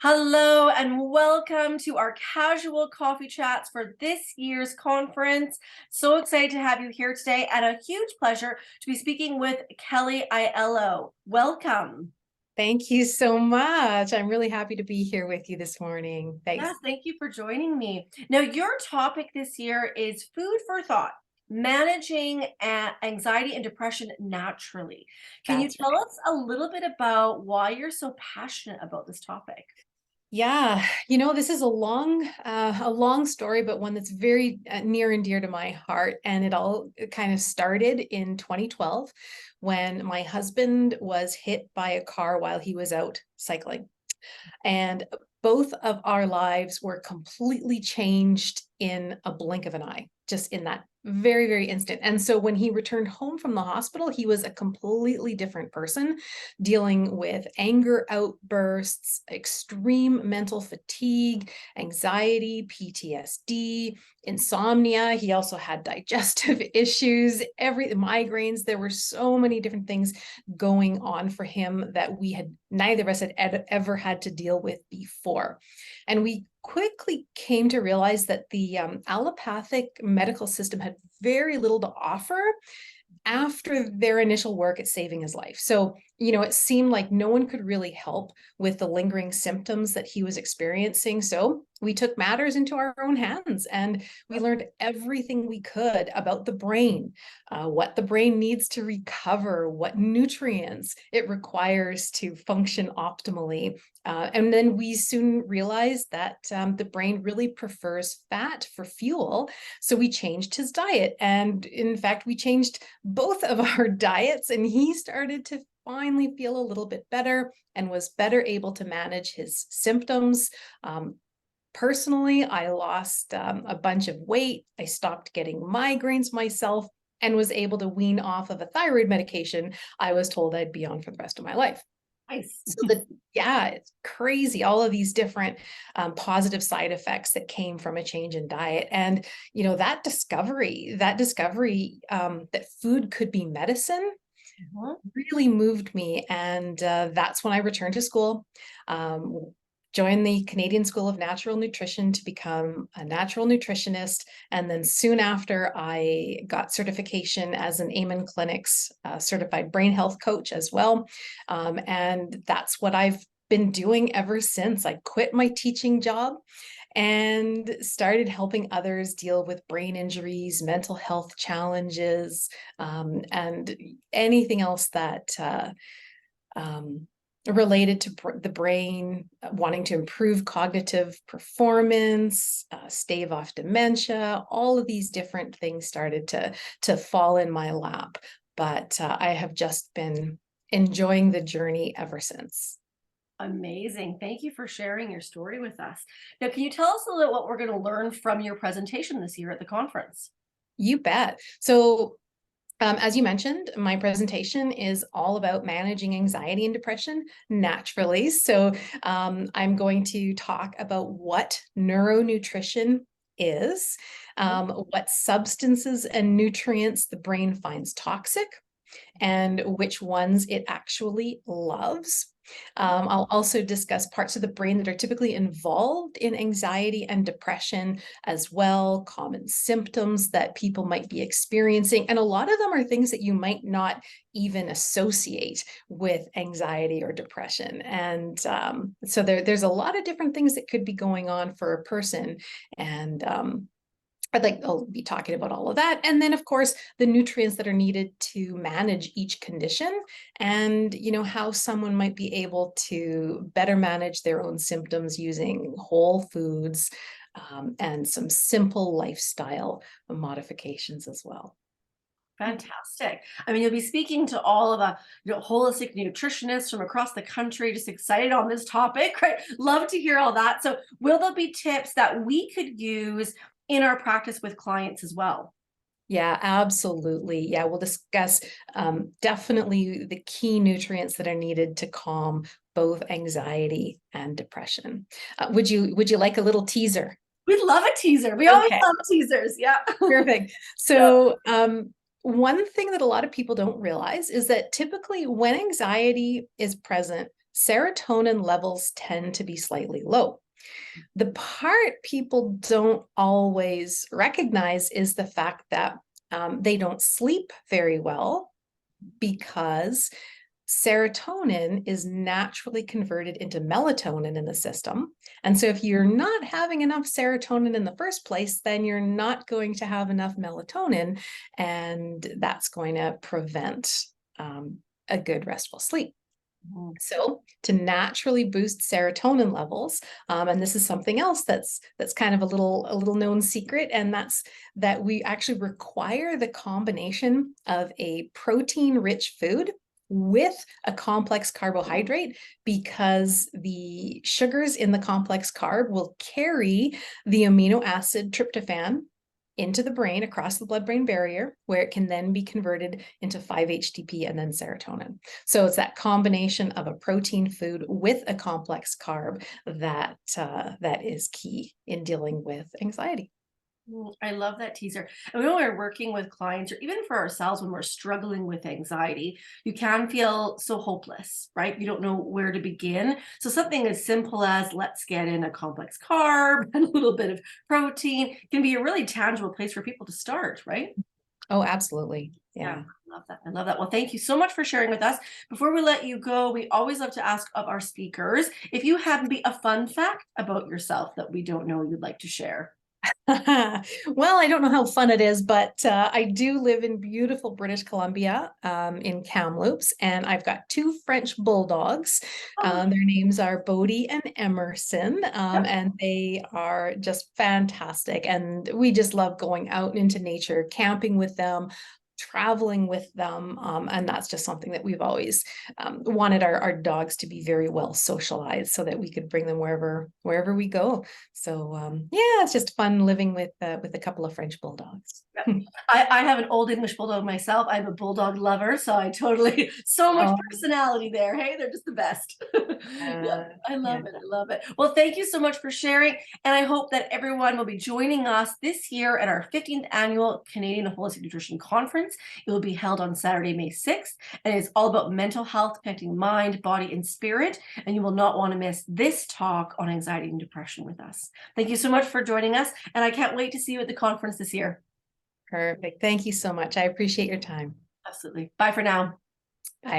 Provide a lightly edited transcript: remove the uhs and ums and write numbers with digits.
Hello and welcome to our casual coffee chats for this year's conference. So excited to have you here today and a huge pleasure to be speaking with Kelly Aiello. Welcome. Thank you so much. I'm really happy to be here with you this morning. Thanks. Yes, thank you for joining me. Now, your topic this year is food for thought, managing anxiety and depression naturally. Can you That's tell right. us a little bit about why you're so passionate about this topic? Yeah, this is a long story, but one that's very near and dear to my heart. And it kind of started in 2012 when my husband was hit by a car while he was out cycling. And both of our lives were completely changed in a blink of an eye, just in that very, very instant. And so when he returned home from the hospital, he was a completely different person, dealing with anger outbursts, extreme mental fatigue, anxiety, PTSD, insomnia. He also had digestive issues, migraines. There were so many different things going on for him that neither of us had ever had to deal with before. And we quickly came to realize that the allopathic medical system had very little to offer after their initial work at saving his life. So, it seemed like no one could really help with the lingering symptoms that he was experiencing. So we took matters into our own hands and we learned everything we could about the brain, what the brain needs to recover, what nutrients it requires to function optimally. And then we soon realized that the brain really prefers fat for fuel. So we changed his diet. And in fact, we changed both of our diets, and he started to finally feel a little bit better and was better able to manage his symptoms. Personally, I lost a bunch of weight. I stopped getting migraines myself and was able to wean off of a thyroid medication I was told I'd be on for the rest of my life. Nice. Yeah, it's crazy. All of these different positive side effects that came from a change in diet. And, that discovery that food could be medicine Mhm. really moved me. And that's when I returned to school, joined the Canadian School of Natural Nutrition to become a natural nutritionist. And then soon after, I got certification as an Amen Clinics certified brain health coach as well. And that's what I've been doing ever since. I quit my teaching job and started helping others deal with brain injuries, mental health challenges, and anything else that um, related to the brain, wanting to improve cognitive performance, stave off dementia. All of these different things started to fall in my lap, but I have just been enjoying the journey ever since. Amazing. Thank you for sharing your story with us. Now, can you tell us a little what we're going to learn from your presentation this year at the conference? You bet. So as you mentioned, my presentation is all about managing anxiety and depression naturally. So I'm going to talk about what neuronutrition is, what substances and nutrients the brain finds toxic, and which ones it actually loves. I'll also discuss parts of the brain that are typically involved in anxiety and depression as well, common symptoms that people might be experiencing. And a lot of them are things that you might not even associate with anxiety or depression. And so there's a lot of different things that could be going on for a person. And I'll be talking about all of that. And then, of course, the nutrients that are needed to manage each condition and, how someone might be able to better manage their own symptoms using whole foods and some simple lifestyle modifications as well. Fantastic. I mean, you'll be speaking to all of the holistic nutritionists from across the country, just excited on this topic, right? Love to hear all that. So, will there be tips that we could use in our practice with clients as well? Yeah, absolutely. Yeah, we'll discuss definitely the key nutrients that are needed to calm both anxiety and depression. Would you like a little teaser? We love a teaser. We always Okay, love teasers. Yeah. perfect. So, one thing that a lot of people don't realize is that typically when anxiety is present, serotonin levels tend to be slightly low. The part people don't always recognize is the fact that they don't sleep very well because serotonin is naturally converted into melatonin in the system. And so if you're not having enough serotonin in the first place, then you're not going to have enough melatonin, and that's going to prevent a good restful sleep. So to naturally boost serotonin levels, and this is something else that's kind of a little known secret, and that's that we actually require the combination of a protein-rich food with a complex carbohydrate, because the sugars in the complex carb will carry the amino acid tryptophan into the brain across the blood-brain barrier, where it can then be converted into 5-HTP and then serotonin. So it's that combination of a protein food with a complex carb that is key in dealing with anxiety. I love that teaser. And when we're working with clients, or even for ourselves, when we're struggling with anxiety, you can feel so hopeless, right? You don't know where to begin. So something as simple as let's get in a complex carb and a little bit of protein can be a really tangible place for people to start, right? Oh, absolutely. Yeah, Yeah. I love that. I love that. Well, thank you so much for sharing with us. Before we let you go, we always love to ask of our speakers if you have maybe a fun fact about yourself that we don't know you'd like to share. Well, I don't know how fun it is, but I do live in beautiful British Columbia, in Kamloops, and I've got two French bulldogs. Oh, Their names are Bodie and Emerson, yep. and they are just fantastic. And we just love going out into nature, camping with them, traveling with them, and that's just something that we've always wanted our dogs to be very well socialized, so that we could bring them wherever we go. So yeah, it's just fun living with a couple of French bulldogs. Yep. I have an old English bulldog myself. I'm a bulldog lover, so I totally so much Oh, personality there. Hey, they're just the best. Yep, I yeah. love it. I love it. Well, thank you so much for sharing. And I hope that everyone will be joining us this year at our 15th annual Canadian Holistic Nutrition Conference. It will be held on Saturday, May 6th, and it's all about mental health, connecting mind, body, and spirit. And you will not want to miss this talk on anxiety and depression with us. Thank you so much for joining us, and I can't wait to see you at the conference this year. Perfect. Thank you so much. I appreciate your time. Absolutely. Bye for now. Bye.